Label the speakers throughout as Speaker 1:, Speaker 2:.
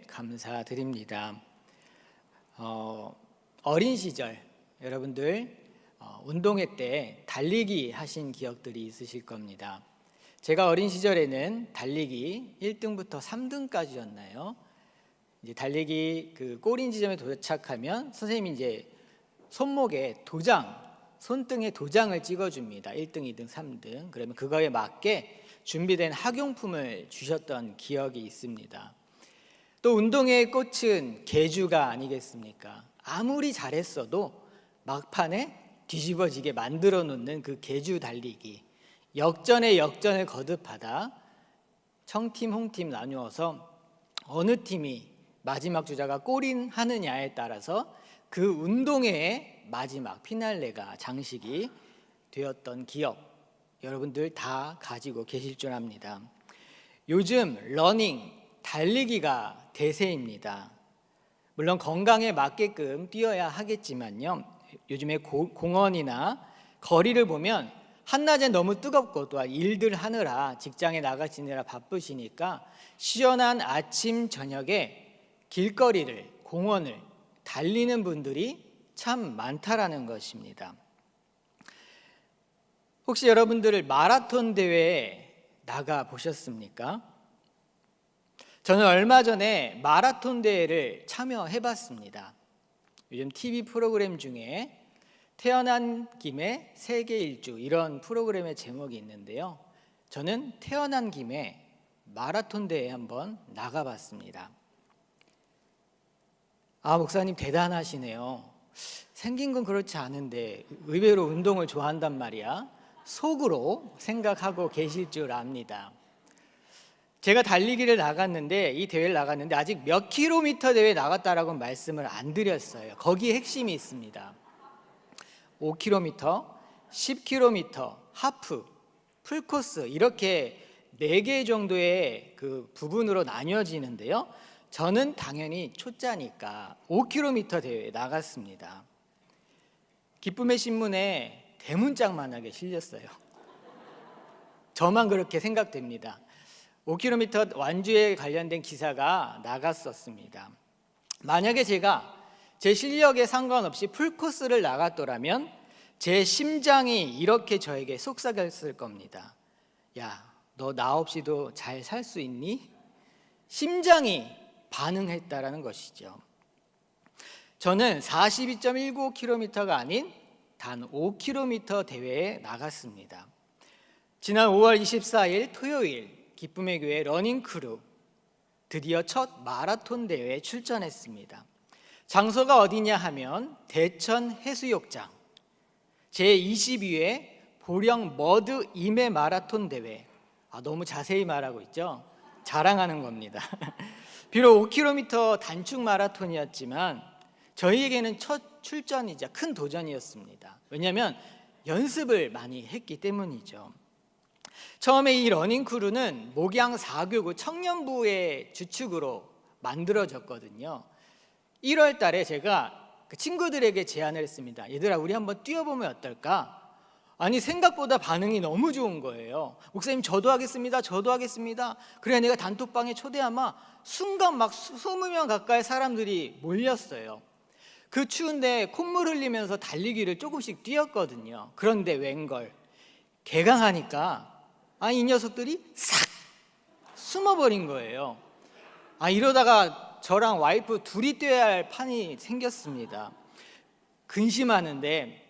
Speaker 1: 감사드립니다. 어린 시절 여러분들 운동회 때 달리기 하신 기억들이 있으실 겁니다. 제가 어린 시절에는 달리기 1등부터 3등까지였나요? 이제 달리기 그 꼬린 지점에 도착하면 선생님이 이제 손목에 손등에 도장을 찍어줍니다. 1등, 2등, 3등. 그러면 그거에 맞게 준비된 학용품을 주셨던 기억이 있습니다. 또 운동회의 꽃은 계주가 아니겠습니까? 아무리 잘했어도 막판에 뒤집어지게 만들어 놓는 그 계주 달리기, 역전에 역전을 거듭하다 청팀, 홍팀 나누어서 어느 팀이 마지막 주자가 골인하느냐에 따라서 그 운동회의 마지막 피날레가 장식이 되었던 기억, 여러분들 다 가지고 계실 줄 압니다. 요즘 달리기가 대세입니다. 물론 건강에 맞게끔 뛰어야 하겠지만요, 요즘에 공원이나 거리를 보면 한낮엔 너무 뜨겁고 또한 일들 하느라 직장에 나가시느라 바쁘시니까 시원한 아침 저녁에 길거리를, 공원을 달리는 분들이 참 많다라는 것입니다. 혹시 여러분들 마라톤 대회에 나가 보셨습니까? 저는 얼마 전에 마라톤 대회를 참여해 봤습니다. 요즘 TV 프로그램 중에 태어난 김에 세계 일주 이런 프로그램의 제목이 있는데요, 저는 태어난 김에 마라톤 대회에 한번 나가봤습니다. 목사님 대단하시네요. 생긴 건 그렇지 않은데 의외로 운동을 좋아한단 말이야, 속으로 생각하고 계실 줄 압니다. 제가 달리기를 나갔는데, 이 대회를 나갔는데 아직 몇 킬로미터 대회 나갔다라고 말씀을 안 드렸어요. 거기에 핵심이 있습니다. 5km, 10km, 하프, 풀코스 이렇게 4개 정도의 그 부분으로 나뉘어지는데요, 저는 당연히 초짜니까 5km 대회에 나갔습니다. 기쁨의 신문에 대문짝만하게 실렸어요. 저만 그렇게 생각됩니다. 5km 완주에 관련된 기사가 나갔었습니다. 만약에 제가 제 실력에 상관없이 풀코스를 나갔더라면 제 심장이 이렇게 저에게 속삭였을 겁니다. 야, 너 나 없이도 잘 살 수 있니? 심장이 반응했다라는 것이죠. 저는 42.195km가 아닌 단 5km 대회에 나갔습니다. 지난 5월 24일 토요일 기쁨의 교회 러닝크루 드디어 첫 마라톤 대회에 출전했습니다. 장소가 어디냐 하면 대천 해수욕장 제22회 보령 머드 임해 마라톤 대회. 너무 자세히 말하고 있죠? 자랑하는 겁니다. 비록 5km 단축 마라톤이었지만 저희에게는 첫 출전이자 큰 도전이었습니다. 왜냐하면 연습을 많이 했기 때문이죠. 처음에 이 러닝크루는 목양 4교구 청년부의 주축으로 만들어졌거든요. 1월 달에 제가 그 친구들에게 제안을 했습니다. 얘들아, 우리 한번 뛰어보면 어떨까? 아니, 생각보다 반응이 너무 좋은 거예요. 목사님, 저도 하겠습니다. 그래 내가 단톡방에 초대하마 순간 막 20명 가까이 사람들이 몰렸어요. 그 추운데 콧물 흘리면서 달리기를 조금씩 뛰었거든요. 그런데 웬걸, 개강하니까 이 녀석들이 싹 숨어버린 거예요. 이러다가 저랑 와이프 둘이 뛰어야 할 판이 생겼습니다. 근심하는데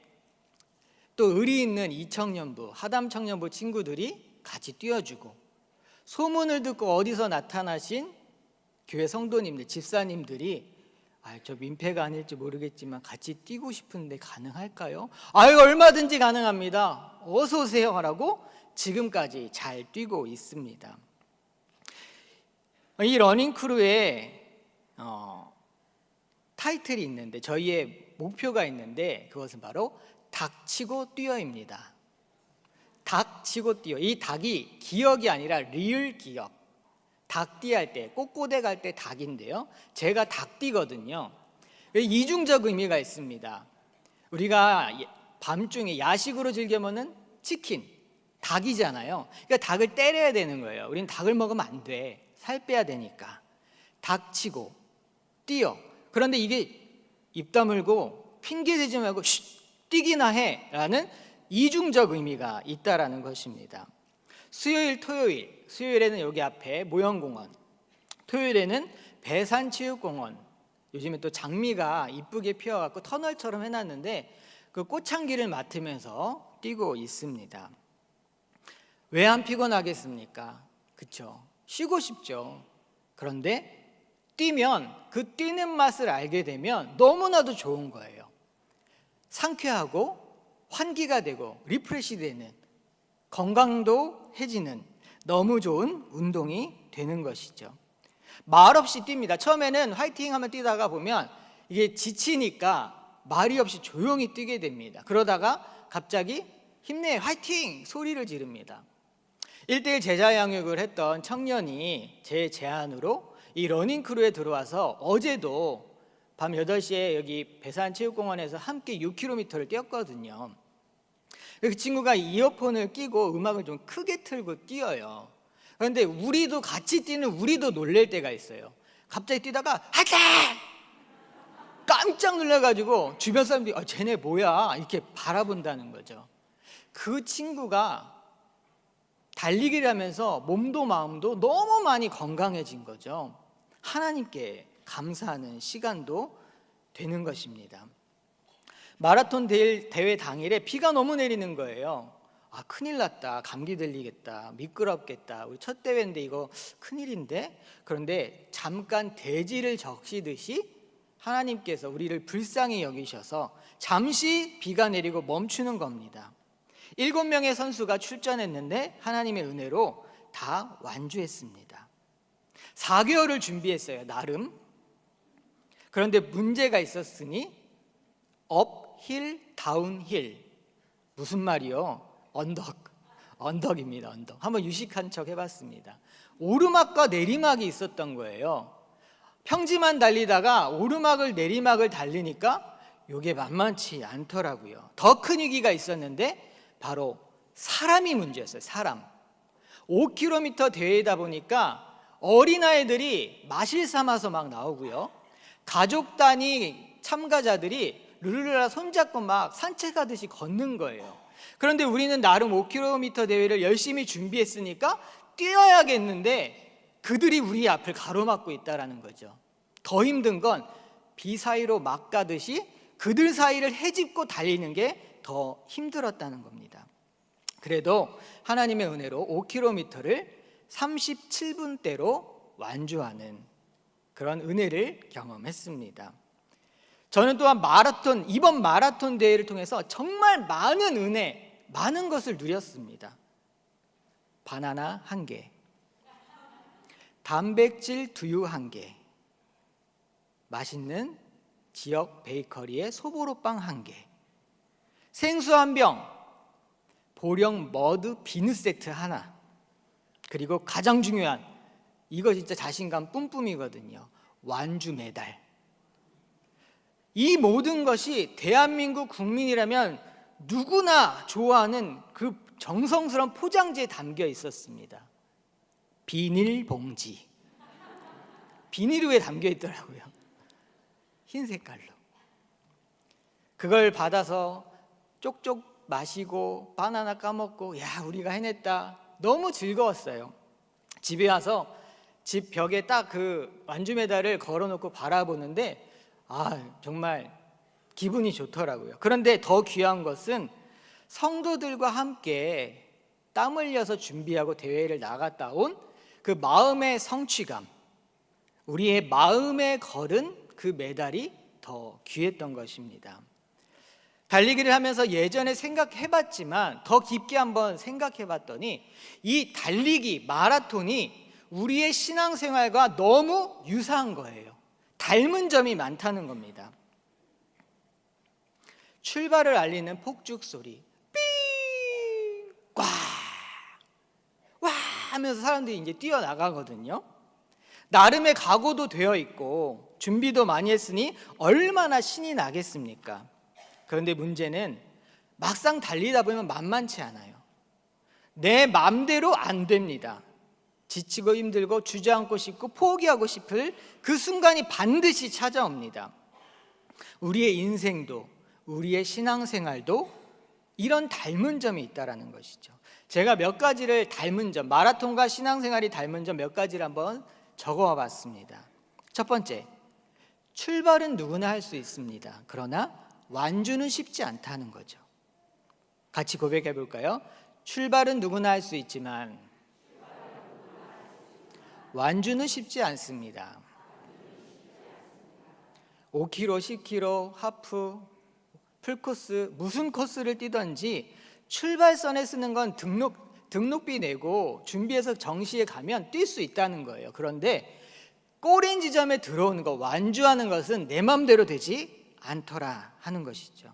Speaker 1: 또 의리 있는 이청년부, 하담청년부 친구들이 같이 뛰어주고, 소문을 듣고 어디서 나타나신 교회 성도님들, 집사님들이 저 민폐가 아닐지 모르겠지만 같이 뛰고 싶은데 가능할까요? 얼마든지 가능합니다. 어서 오세요 하라고 지금까지 잘 뛰고 있습니다. 이 러닝크루에 타이틀이 있는데, 저희의 목표가 있는데, 그것은 바로 닥치고 뛰어입니다. 닥치고 뛰어. 이 닭이 기억이 아니라 리을 기억. 닭띠 할 때, 꼬꼬대 갈 때 닭인데요, 제가 닭띠거든요. 이중적 의미가 있습니다. 우리가 밤중에 야식으로 즐겨 먹는 치킨, 닭이잖아요. 그러니까 닭을 때려야 되는 거예요. 우리는 닭을 먹으면 안 돼. 살 빼야 되니까. 닥치고 뛰어. 그런데 이게 입 다물고 핑계 대지 말고 뛰기나 해라는 이중적 의미가 있다라는 것입니다. 수요일, 토요일, 수요일에는 여기 앞에 모형공원, 토요일에는 배산체육공원, 요즘에 또 장미가 이쁘게 피어갖고 터널처럼 해놨는데 그 꽃향기를 맡으면서 뛰고 있습니다. 왜 안 피곤하겠습니까? 그쵸? 쉬고 싶죠. 그런데 뛰면 그 뛰는 맛을 알게 되면 너무나도 좋은 거예요. 상쾌하고 환기가 되고 리프레시 되는, 건강도 해지는 너무 좋은 운동이 되는 것이죠. 말없이 뜁니다. 처음에는 화이팅 하면 뛰다가 보면 이게 지치니까 말이 없이 조용히 뛰게 됩니다. 그러다가 갑자기 힘내 화이팅 소리를 지릅니다. 1:1 제자 양육을 했던 청년이 제 제안으로 이 러닝크루에 들어와서 어제도 밤 8시에 여기 배산체육공원에서 함께 6km를 뛰었거든요. 그 친구가 이어폰을 끼고 음악을 좀 크게 틀고 뛰어요. 그런데 우리도 같이 뛰는 우리도 놀랄 때가 있어요. 갑자기 뛰다가 화이팅! 깜짝 놀라가지고 주변 사람들이 쟤네 뭐야 이렇게 바라본다는 거죠. 그 친구가 달리기를 하면서 몸도 마음도 너무 많이 건강해진 거죠. 하나님께 감사하는 시간도 되는 것입니다. 마라톤 대회 당일에 비가 너무 내리는 거예요. 큰일 났다, 감기 들리겠다, 미끄럽겠다, 우리 첫 대회인데 이거 큰일인데. 그런데 잠깐 대지를 적시듯이 하나님께서 우리를 불쌍히 여기셔서 잠시 비가 내리고 멈추는 겁니다. 7명의 선수가 출전했는데 하나님의 은혜로 다 완주했습니다. 4개월을 준비했어요, 나름. 그런데 문제가 있었으니 업힐, 다운힐. 무슨 말이요? 언덕입니다. 언덕. 한번 유식한 척 해봤습니다. 오르막과 내리막이 있었던 거예요. 평지만 달리다가 오르막을 내리막을 달리니까 이게 만만치 않더라고요. 더 큰 위기가 있었는데 바로 사람이 문제였어요. 사람. 5km 대회다 보니까 어린아이들이 마실 삼아서 막 나오고요, 가족 단위 참가자들이 르르라 손잡고 막 산책하듯이 걷는 거예요. 그런데 우리는 나름 5km 대회를 열심히 준비했으니까 뛰어야겠는데 그들이 우리 앞을 가로막고 있다는 거죠. 더 힘든 건 비 사이로 막 가듯이 그들 사이를 헤집고 달리는 게 더 힘들었다는 겁니다. 그래도 하나님의 은혜로 5km를 37분대로 완주하는 그런 은혜를 경험했습니다. 저는 또한 이번 마라톤 대회를 통해서 정말 많은 은혜, 많은 것을 누렸습니다. 바나나 1개, 단백질 두유 1개, 맛있는 지역 베이커리의 소보로빵 1개, 생수 1병, 보령 머드 비누 세트 하나, 그리고 가장 중요한, 이거 진짜 자신감 뿜뿜이거든요, 완주 메달. 이 모든 것이 대한민국 국민이라면 누구나 좋아하는 그 정성스러운 포장지에 담겨 있었습니다. 비닐봉지. 비닐우에 담겨 있더라고요. 흰 색깔로. 그걸 받아서 쪽쪽 마시고 바나나 까먹고, 야, 우리가 해냈다. 너무 즐거웠어요. 집에 와서 집 벽에 딱 그 완주 메달을 걸어놓고 바라보는데 정말 기분이 좋더라고요. 그런데 더 귀한 것은 성도들과 함께 땀 흘려서 준비하고 대회를 나갔다 온 그 마음의 성취감, 우리의 마음에 걸은 그 메달이 더 귀했던 것입니다. 달리기를 하면서 예전에 생각해봤지만 더 깊게 한번 생각해봤더니 이 달리기, 마라톤이 우리의 신앙생활과 너무 유사한 거예요. 닮은 점이 많다는 겁니다. 출발을 알리는 폭죽 소리, 삥! 꽉! 와! 하면서 사람들이 이제 뛰어나가거든요. 나름의 각오도 되어 있고 준비도 많이 했으니 얼마나 신이 나겠습니까? 그런데 문제는 막상 달리다 보면 만만치 않아요. 내 맘대로 안 됩니다. 지치고 힘들고 주저앉고 싶고 포기하고 싶을 그 순간이 반드시 찾아옵니다. 우리의 인생도 우리의 신앙생활도 이런 닮은 점이 있다는 것이죠. 제가 몇 가지를 닮은 점, 마라톤과 신앙생활이 닮은 점 몇 가지를 한번 적어와 봤습니다. 첫 번째, 출발은 누구나 할 수 있습니다. 그러나 완주는 쉽지 않다는 거죠. 같이 고백해 볼까요? 출발은 누구나 할 수 있지만 완주는 쉽지 않습니다. 5km, 10km, 하프, 풀코스, 무슨 코스를 뛰든지 출발선에 쓰는 건 등록비 내고 준비해서 정시에 가면 뛸 수 있다는 거예요. 그런데 꼬린 지점에 들어오는 것, 완주하는 것은 내 마음대로 되지 않더라 하는 것이죠.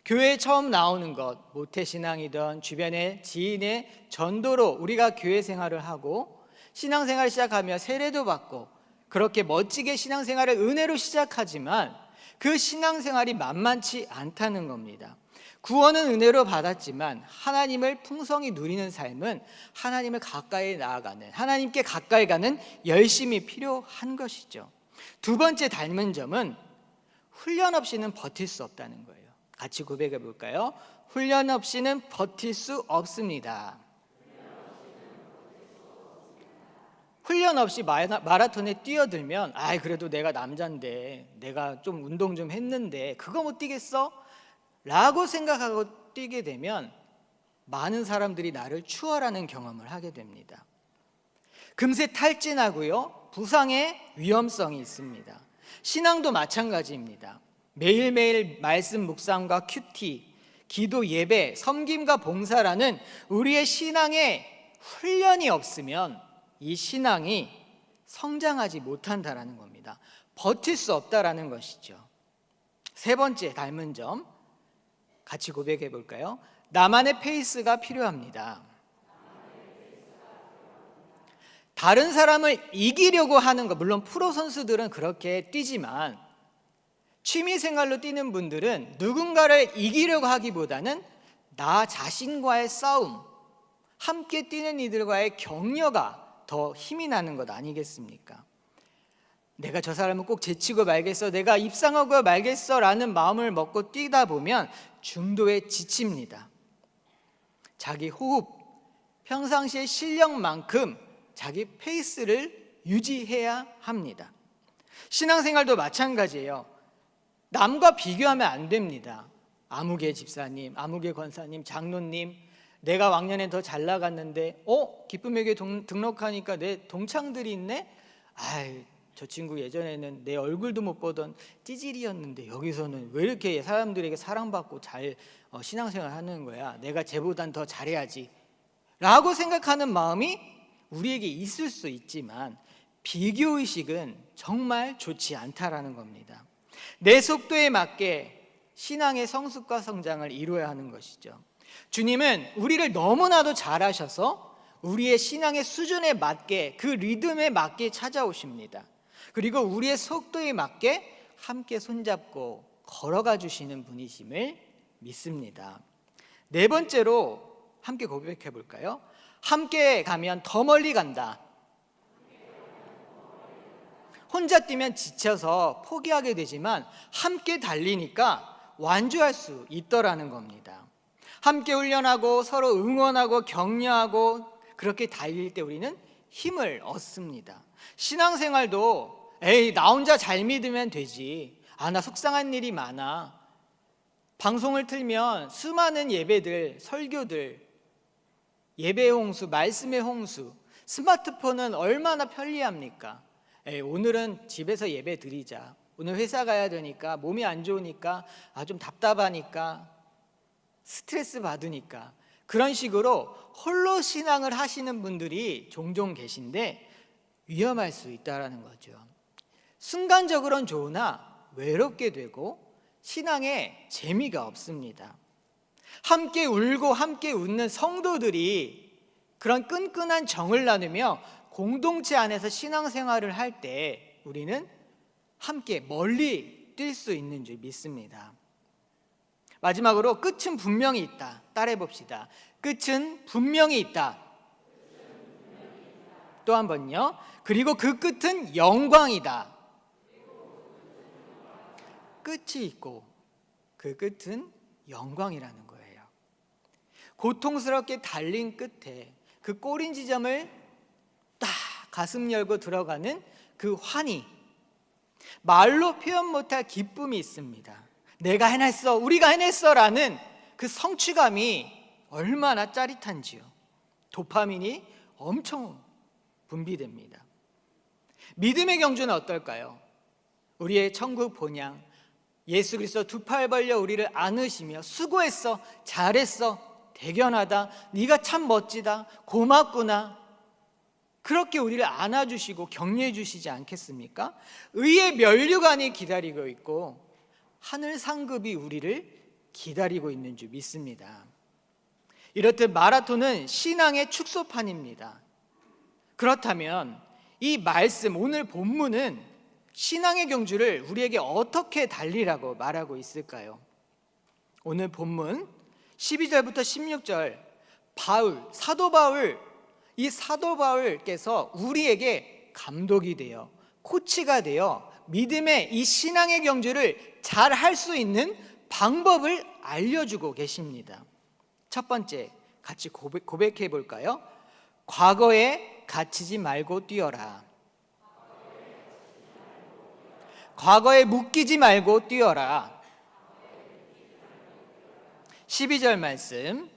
Speaker 1: 교회에 처음 나오는 것, 모태신앙이든 주변의 지인의 전도로 우리가 교회 생활을 하고 신앙생활을 시작하며 세례도 받고 그렇게 멋지게 신앙생활을 은혜로 시작하지만 그 신앙생활이 만만치 않다는 겁니다. 구원은 은혜로 받았지만 하나님을 풍성히 누리는 삶은 하나님을 가까이 나아가는, 하나님께 가까이 가는 열심이 필요한 것이죠. 두 번째 닮은 점은 훈련 없이는 버틸 수 없다는 거예요. 같이 고백해 볼까요? 훈련 없이는 버틸 수 없습니다. 훈련 없이 마라톤에 뛰어들면 그래도 내가 남잔데 내가 좀 운동 좀 했는데 그거 못 뛰겠어? 라고 생각하고 뛰게 되면 많은 사람들이 나를 추월하는 경험을 하게 됩니다. 금세 탈진하고요, 부상의 위험성이 있습니다. 신앙도 마찬가지입니다. 매일매일 말씀 묵상과 큐티, 기도, 예배, 섬김과 봉사라는 우리의 신앙에 훈련이 없으면 이 신앙이 성장하지 못한다라는 겁니다. 버틸 수 없다라는 것이죠. 세 번째 닮은 점, 같이 고백해 볼까요? 나만의 페이스가 필요합니다. 다른 사람을 이기려고 하는 것, 물론 프로 선수들은 그렇게 뛰지만 취미 생활로 뛰는 분들은 누군가를 이기려고 하기보다는 나 자신과의 싸움, 함께 뛰는 이들과의 격려가 더 힘이 나는 것 아니겠습니까? 내가 저 사람은 꼭 제치고 말겠어, 내가 입상하고 말겠어 라는 마음을 먹고 뛰다 보면 중도에 지칩니다. 자기 호흡, 평상시의 실력만큼 자기 페이스를 유지해야 합니다. 신앙생활도 마찬가지예요. 남과 비교하면 안 됩니다. 아무개 집사님, 아무개 권사님, 장로님, 내가 왕년에 더 잘 나갔는데 기쁨의 교회 등록하니까 내 동창들이 있네? 저 친구 예전에는 내 얼굴도 못 보던 찌질이었는데 여기서는 왜 이렇게 사람들에게 사랑받고 잘 신앙생활 하는 거야? 내가 쟤보단 더 잘해야지 라고 생각하는 마음이 우리에게 있을 수 있지만 비교의식은 정말 좋지 않다라는 겁니다. 내 속도에 맞게 신앙의 성숙과 성장을 이루어야 하는 것이죠. 주님은 우리를 너무나도 잘 아셔서 우리의 신앙의 수준에 맞게, 그 리듬에 맞게 찾아오십니다. 그리고 우리의 속도에 맞게 함께 손잡고 걸어가 주시는 분이심을 믿습니다. 네 번째로 함께 고백해 볼까요? 함께 가면 더 멀리 간다. 혼자 뛰면 지쳐서 포기하게 되지만 함께 달리니까 완주할 수 있더라는 겁니다. 함께 훈련하고 서로 응원하고 격려하고 그렇게 달릴 때 우리는 힘을 얻습니다. 신앙생활도 나 혼자 잘 믿으면 되지, 나 속상한 일이 많아, 방송을 틀면 수많은 예배들, 설교들, 예배의 홍수, 말씀의 홍수, 스마트폰은 얼마나 편리합니까? 오늘은 집에서 예배 드리자, 오늘 회사 가야 되니까, 몸이 안 좋으니까, 좀 답답하니까, 스트레스 받으니까, 그런 식으로 홀로 신앙을 하시는 분들이 종종 계신데 위험할 수 있다는 거죠. 순간적으로는 좋으나 외롭게 되고 신앙에 재미가 없습니다. 함께 울고 함께 웃는 성도들이 그런 끈끈한 정을 나누며 공동체 안에서 신앙생활을 할 때 우리는 함께 멀리 뛸 수 있는 줄 믿습니다. 마지막으로 끝은 분명히 있다. 따라해 봅시다. 끝은 분명히 있다. 또 한 번요. 그리고 그 끝은 영광이다. 끝이 있고 그 끝은 영광이라는 거예요. 고통스럽게 달린 끝에 그 꼬린 지점을 딱 가슴 열고 들어가는 그 환희, 말로 표현 못할 기쁨이 있습니다. 내가 해냈어, 우리가 해냈어라는 그 성취감이 얼마나 짜릿한지요. 도파민이 엄청 분비됩니다. 믿음의 경주는 어떨까요? 우리의 천국 본향, 예수 그리스도 두 팔 벌려 우리를 안으시며 수고했어, 잘했어, 대견하다, 네가 참 멋지다, 고맙구나, 그렇게 우리를 안아주시고 격려해 주시지 않겠습니까? 의의 면류관이 기다리고 있고 하늘 상급이 우리를 기다리고 있는 줄 믿습니다. 이렇듯 마라톤은 신앙의 축소판입니다. 그렇다면 이 말씀, 오늘 본문은 신앙의 경주를 우리에게 어떻게 달리라고 말하고 있을까요? 오늘 본문 12절부터 16절, 사도 바울, 이 사도 바울께서 우리에게 감독이 되어 코치가 되어 믿음의 이 신앙의 경주를 잘 할 수 있는 방법을 알려주고 계십니다. 첫 번째, 같이 고백해 볼까요? 과거에 갇히지 말고 뛰어라. 과거에 묶이지 말고 뛰어라. 12절 말씀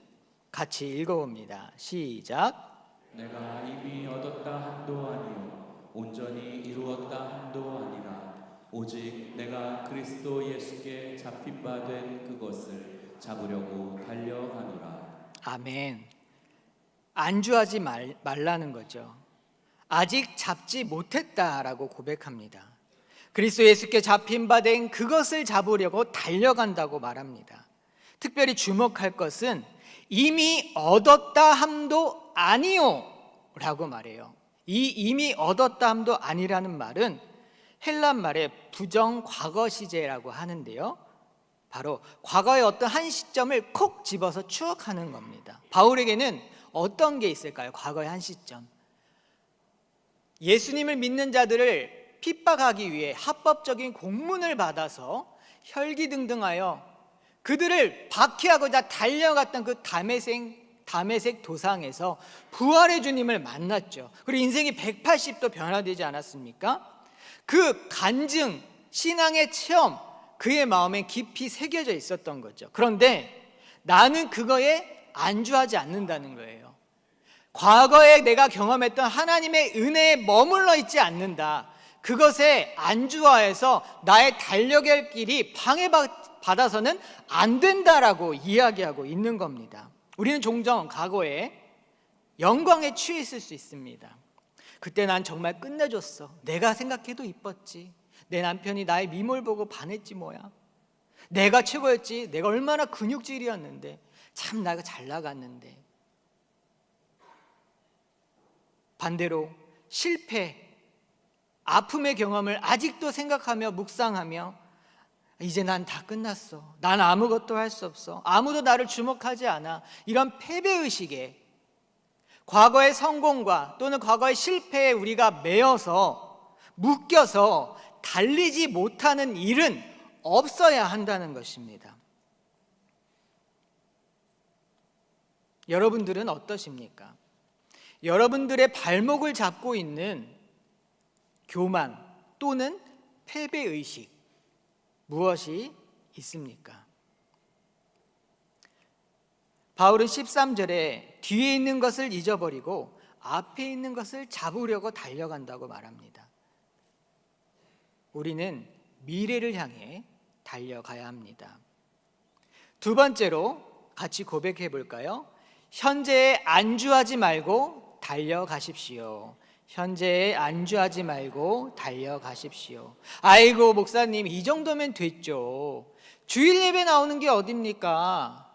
Speaker 1: 같이 읽어봅니다. 시작.
Speaker 2: 내가 이미 얻었다 한도 아니요 온전히 이루었다 한도 아니라 오직 내가 그리스도 예수께 잡힌 바 된 그것을 잡으려고 달려가노라.
Speaker 1: 아멘. 안주하지 말라는 거죠. 아직 잡지 못했다라고 고백합니다. 그리스도 예수께 잡힌 바 된 그것을 잡으려고 달려간다고 말합니다. 특별히 주목할 것은 이미 얻었다 함도 아니요 라고 말해요. 이 이미 얻었다 함도 아니라는 말은 헬란 말의 부정 과거 시제라고 하는데요, 바로 과거의 어떤 한 시점을 콕 집어서 추억하는 겁니다. 바울에게는 어떤 게 있을까요? 과거의 한 시점, 예수님을 믿는 자들을 핍박하기 위해 합법적인 공문을 받아서 혈기등등하여 그들을 박해하고자 달려갔던 그 다메섹 도상에서 부활의 주님을 만났죠. 그리고 인생이 180도 변화되지 않았습니까? 그 간증, 신앙의 체험, 그의 마음에 깊이 새겨져 있었던 거죠. 그런데 나는 그거에 안주하지 않는다는 거예요. 과거에 내가 경험했던 하나님의 은혜에 머물러 있지 않는다. 그것에 안주하여서 나의 달려갈 길이 방해받아서는 안 된다라고 이야기하고 있는 겁니다. 우리는 종종 과거에 영광에 취해 있을 수 있습니다. 그때 난 정말 끝내줬어. 내가 생각해도 이뻤지. 내 남편이 나의 미모를 보고 반했지 뭐야. 내가 최고였지. 내가 얼마나 근육질이었는데. 참 내가 잘 나갔는데. 반대로 실패, 아픔의 경험을 아직도 생각하며 묵상하며 이제 난 다 끝났어. 난 아무것도 할 수 없어. 아무도 나를 주목하지 않아. 이런 패배의식에, 과거의 성공과 또는 과거의 실패에 우리가 매여서 묶여서 달리지 못하는 일은 없어야 한다는 것입니다. 여러분들은 어떠십니까? 여러분들의 발목을 잡고 있는 교만 또는 패배의식, 무엇이 있습니까? 바울은 13절에 뒤에 있는 것을 잊어버리고 앞에 있는 것을 잡으려고 달려간다고 말합니다. 우리는 미래를 향해 달려가야 합니다. 두 번째로 같이 고백해 볼까요? 현재에 안주하지 말고 달려가십시오. 현재에 안주하지 말고 달려가십시오. 아이고 목사님, 이 정도면 됐죠. 주일 예배 나오는 게 어딥니까?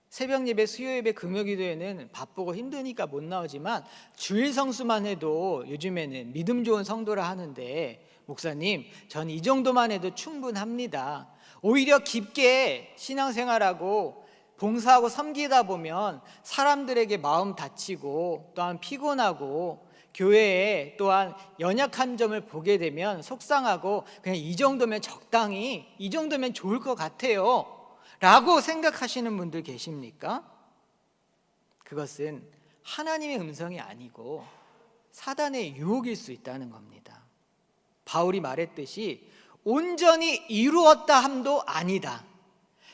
Speaker 1: 새벽 예배, 수요 예배, 금요 기도에는 바쁘고 힘드니까 못 나오지만 주일 성수만 해도 요즘에는 믿음 좋은 성도라 하는데, 목사님 전 이 정도만 해도 충분합니다. 오히려 깊게 신앙생활하고 봉사하고 섬기다 보면 사람들에게 마음 다치고 또한 피곤하고 교회에 또한 연약한 점을 보게 되면 속상하고 그냥 이 정도면 적당히, 이 정도면 좋을 것 같아요 라고 생각하시는 분들 계십니까? 그것은 하나님의 음성이 아니고 사단의 유혹일 수 있다는 겁니다. 바울이 말했듯이 온전히 이루었다 함도 아니다.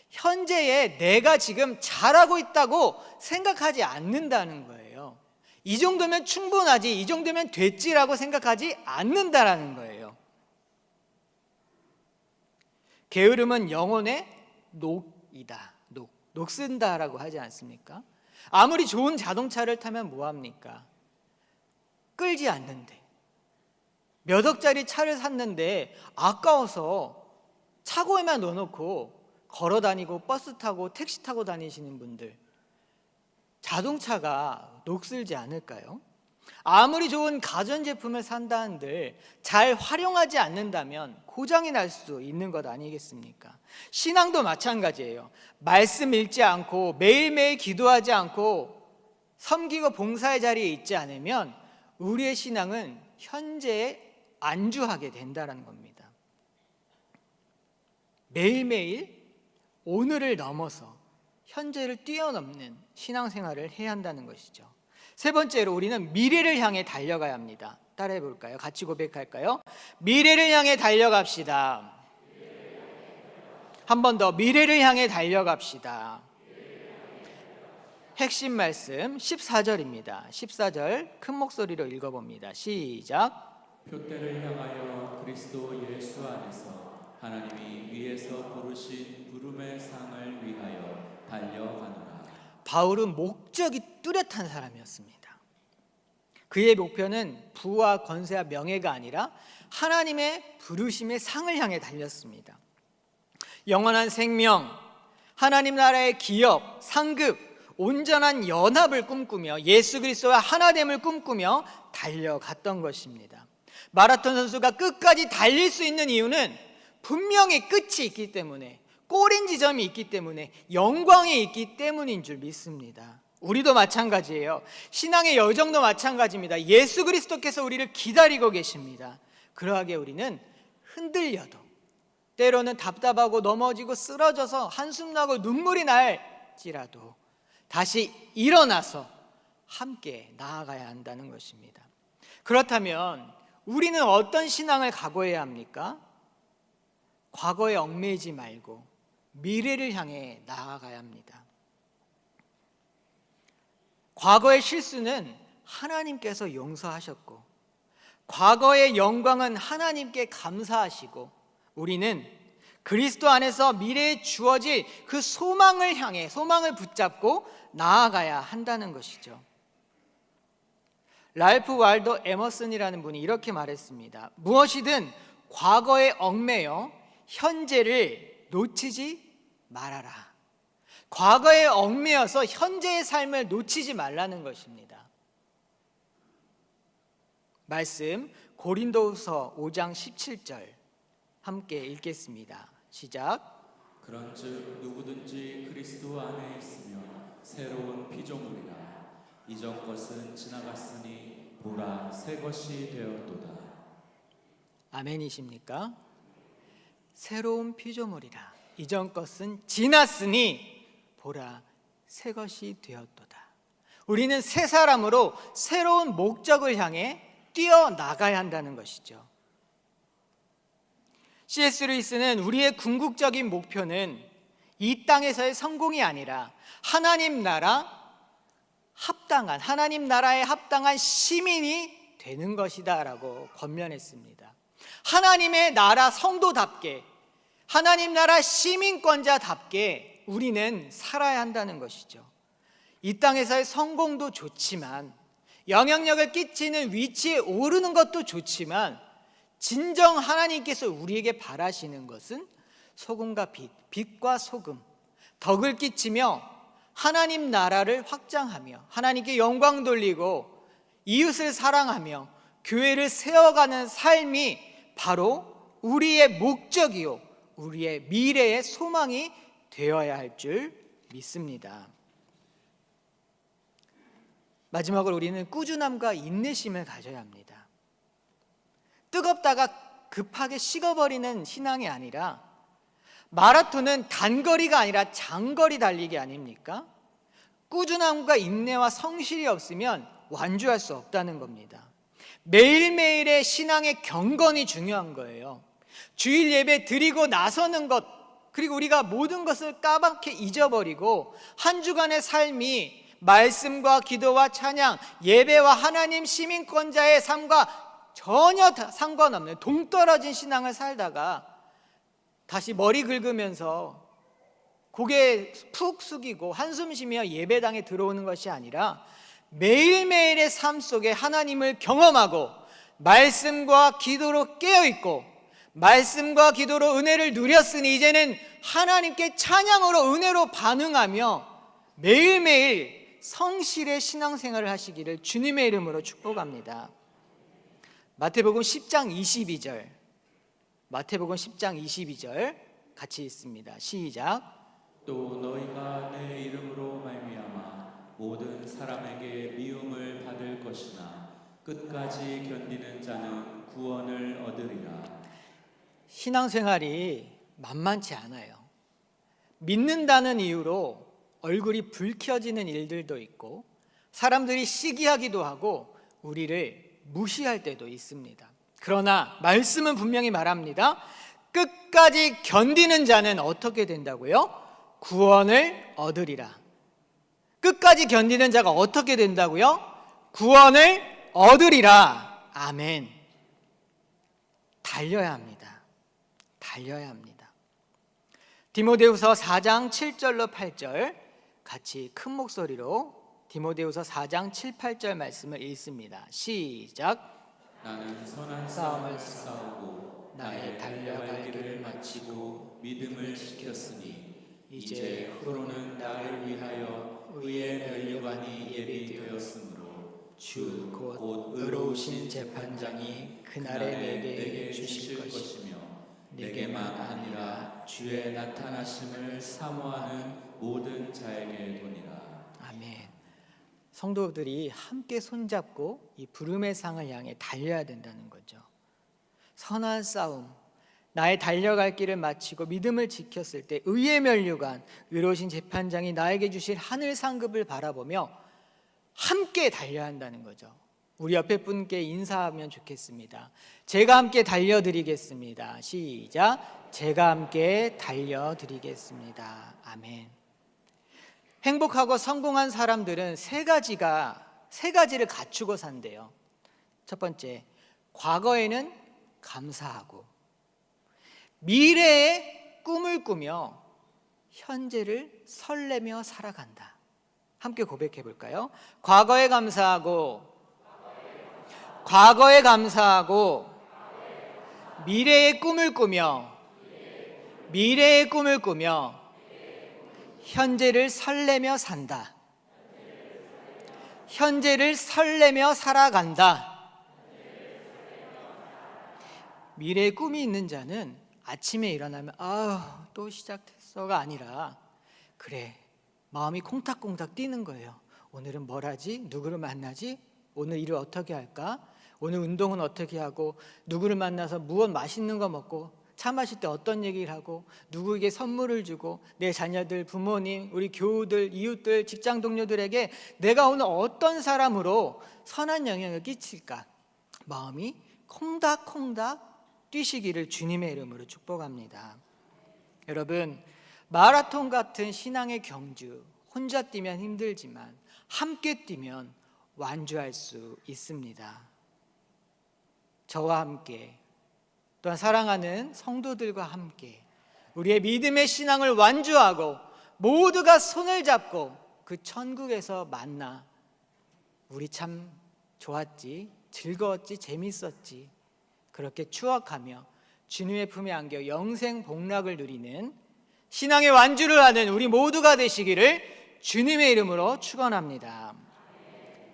Speaker 1: 현재에 내가 지금 잘하고 있다고 생각하지 않는다는 거예요. 이 정도면 충분하지, 이 정도면 됐지라고 생각하지 않는다라는 거예요. 게으름은 영혼의 녹이다. 녹슨다라고 하지 않습니까? 아무리 좋은 자동차를 타면 뭐합니까? 끌지 않는데, 몇 억짜리 차를 샀는데 아까워서 차고에만 넣어놓고 걸어 다니고 버스 타고 택시 타고 다니시는 분들, 자동차가 녹슬지 않을까요? 아무리 좋은 가전제품을 산다 한들 잘 활용하지 않는다면 고장이 날 수 있는 것 아니겠습니까? 신앙도 마찬가지예요. 말씀 읽지 않고 매일매일 기도하지 않고 섬기고 봉사의 자리에 있지 않으면 우리의 신앙은 현재에 안주하게 된다는 겁니다. 매일매일 오늘을 넘어서 현재를 뛰어넘는 신앙생활을 해야 한다는 것이죠. 세 번째로 우리는 미래를 향해 달려가야 합니다. 따라해 볼까요? 같이 고백할까요? 미래를 향해 달려갑시다. 한 번 더, 미래를 향해 달려갑시다. 핵심 말씀 14절입니다. 14절 큰 목소리로 읽어봅니다. 시작.
Speaker 2: 표대를 향하여 그리스도 예수 안에서 하나님이 위에서 부르신 부름의 상을 위하여 달려가노라.
Speaker 1: 바울은 목적이 뚜렷한 사람이었습니다. 그의 목표는 부와 권세와 명예가 아니라 하나님의 부르심의 상을 향해 달렸습니다. 영원한 생명, 하나님 나라의 기업, 상급, 온전한 연합을 꿈꾸며 예수 그리스도와 하나됨을 꿈꾸며 달려갔던 것입니다. 마라톤 선수가 끝까지 달릴 수 있는 이유는 분명히 끝이 있기 때문에, 꼬린 지점이 있기 때문에, 영광이 있기 때문인 줄 믿습니다. 우리도 마찬가지예요. 신앙의 여정도 마찬가지입니다. 예수 그리스도께서 우리를 기다리고 계십니다. 그러하게 우리는 흔들려도, 때로는 답답하고 넘어지고 쓰러져서 한숨 나고 눈물이 날지라도 다시 일어나서 함께 나아가야 한다는 것입니다. 그렇다면 우리는 어떤 신앙을 각오해야 합니까? 과거에 얽매이지 말고 미래를 향해 나아가야 합니다. 과거의 실수는 하나님께서 용서하셨고 과거의 영광은 하나님께 감사하시고 우리는 그리스도 안에서 미래에 주어질 그 소망을 향해, 소망을 붙잡고 나아가야 한다는 것이죠. 랄프 waldo 에머슨이라는 분이 이렇게 말했습니다. 무엇이든 과거에 얽매여 현재를 놓치지 말아라. 과거에 얽매여서 현재의 삶을 놓치지 말라는 것입니다. 말씀 고린도후서 5장 17절 함께 읽겠습니다. 시작.
Speaker 2: 그런즉 누구든지 그리스도 안에 있으면 새로운 피조물이라. 이전 것은 지나갔으니 보라 새 것이 되었도다.
Speaker 1: 아멘이십니까? 새로운 피조물이라. 이전 것은 지났으니 보라 새 것이 되었도다. 우리는 새 사람으로 새로운 목적을 향해 뛰어나가야 한다는 것이죠. C.S. 루이스는 우리의 궁극적인 목표는 이 땅에서의 성공이 아니라 하나님 나라에 합당한 시민이 되는 것이다 라고 권면했습니다. 하나님의 나라 성도답게, 하나님 나라 시민권자답게 우리는 살아야 한다는 것이죠. 이 땅에서의 성공도 좋지만, 영향력을 끼치는 위치에 오르는 것도 좋지만, 진정 하나님께서 우리에게 바라시는 것은 소금과 빛, 빛과 소금, 덕을 끼치며 하나님 나라를 확장하며 하나님께 영광 돌리고 이웃을 사랑하며 교회를 세워가는 삶이 바로 우리의 목적이요, 우리의 미래의 소망이 되어야 할 줄 믿습니다. 마지막으로 우리는 꾸준함과 인내심을 가져야 합니다. 뜨겁다가 급하게 식어버리는 신앙이 아니라, 마라톤은 단거리가 아니라 장거리 달리기 아닙니까? 꾸준함과 인내와 성실이 없으면 완주할 수 없다는 겁니다. 매일매일의 신앙의 경건이 중요한 거예요. 주일 예배 드리고 나서는 것, 그리고 우리가 모든 것을 까맣게 잊어버리고 한 주간의 삶이 말씀과 기도와 찬양, 예배와 하나님 시민권자의 삶과 전혀 상관없는 동떨어진 신앙을 살다가 다시 머리 긁으면서 고개 푹 숙이고 한숨 쉬며 예배당에 들어오는 것이 아니라, 매일매일의 삶 속에 하나님을 경험하고 말씀과 기도로 깨어있고 말씀과 기도로 은혜를 누렸으니 이제는 하나님께 찬양으로 은혜로 반응하며 매일매일 성실의 신앙생활을 하시기를 주님의 이름으로 축복합니다. 마태복음 10장 22절, 마태복음 10장 22절 같이 읽습니다. 시작.
Speaker 2: 또 너희가 내 이름으로 말미암아 모든 사람에게 미움을 받을 것이나 끝까지 견디는 자는 구원을 얻으리라.
Speaker 1: 신앙생활이 만만치 않아요. 믿는다는 이유로 얼굴이 붉혀지는 일들도 있고, 사람들이 시기하기도 하고 우리를 무시할 때도 있습니다. 그러나 말씀은 분명히 말합니다. 끝까지 견디는 자는 어떻게 된다고요? 구원을 얻으리라. 끝까지 견디는 자가 어떻게 된다고요? 구원을 얻으리라. 아멘. 달려야 합니다. 달려야 합니다. 디모데후서 4장 7절로 8절 같이 큰 목소리로 디모데후서 4장 7, 8절 말씀을 읽습니다. 시작.
Speaker 2: 나는 선한 싸움을 싸우고 나의 달려갈 길을 마치고 믿음을 지켰으니 이제 후로는 나를 위하여 의의 면류관이 예비되었으므로 주 곧 의로우신 재판장이 그날에 내게 주실 것이며 내게만 아니라 주의 나타나심을 사모하는 모든 자에게 도니라.
Speaker 1: 아멘. 성도들이 함께 손잡고 이 부름의 상을 향해 달려야 된다는 거죠. 선한 싸움, 나의 달려갈 길을 마치고 믿음을 지켰을 때 의의 면류관, 의로우신 재판장이 나에게 주실 하늘 상급을 바라보며 함께 달려야 한다는 거죠. 우리 옆에 분께 인사하면 좋겠습니다. 제가 함께 달려드리겠습니다. 시작. 제가 함께 달려드리겠습니다. 아멘. 행복하고 성공한 사람들은 세 가지를 갖추고 산대요. 첫 번째, 과거에는 감사하고 미래의 꿈을 꾸며 현재를 설레며 살아간다. 함께 고백해 볼까요? 과거에 감사하고 미래의 꿈을 꾸며 현재를 설레며 산다. 현재를 설레며 살아간다. 미래의 꿈이 있는 자는 아침에 일어나면 또 시작됐어가 아니라, 그래, 마음이 콩닥콩닥 뛰는 거예요. 오늘은 뭘 하지? 누구를 만나지? 오늘 일을 어떻게 할까? 오늘 운동은 어떻게 하고, 누구를 만나서 무엇 맛있는 거 먹고, 차 마실 때 어떤 얘기를 하고, 누구에게 선물을 주고, 내 자녀들, 부모님, 우리 교우들, 이웃들, 직장 동료들에게 내가 오늘 어떤 사람으로 선한 영향을 끼칠까? 마음이 콩닥콩닥 뛰시기를 주님의 이름으로 축복합니다. 여러분, 마라톤 같은 신앙의 경주, 혼자 뛰면 힘들지만 함께 뛰면 완주할 수 있습니다. 저와 함께, 또한 사랑하는 성도들과 함께 우리의 믿음의 신앙을 완주하고 모두가 손을 잡고 그 천국에서 만나 우리 참 좋았지, 즐거웠지, 재밌었지, 그렇게 추억하며 주님의 품에 안겨 영생 복락을 누리는 신앙의 완주를 하는 우리 모두가 되시기를 주님의 이름으로 축원합니다.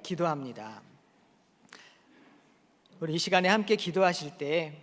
Speaker 1: 기도합니다. 우리 이 시간에 함께 기도하실 때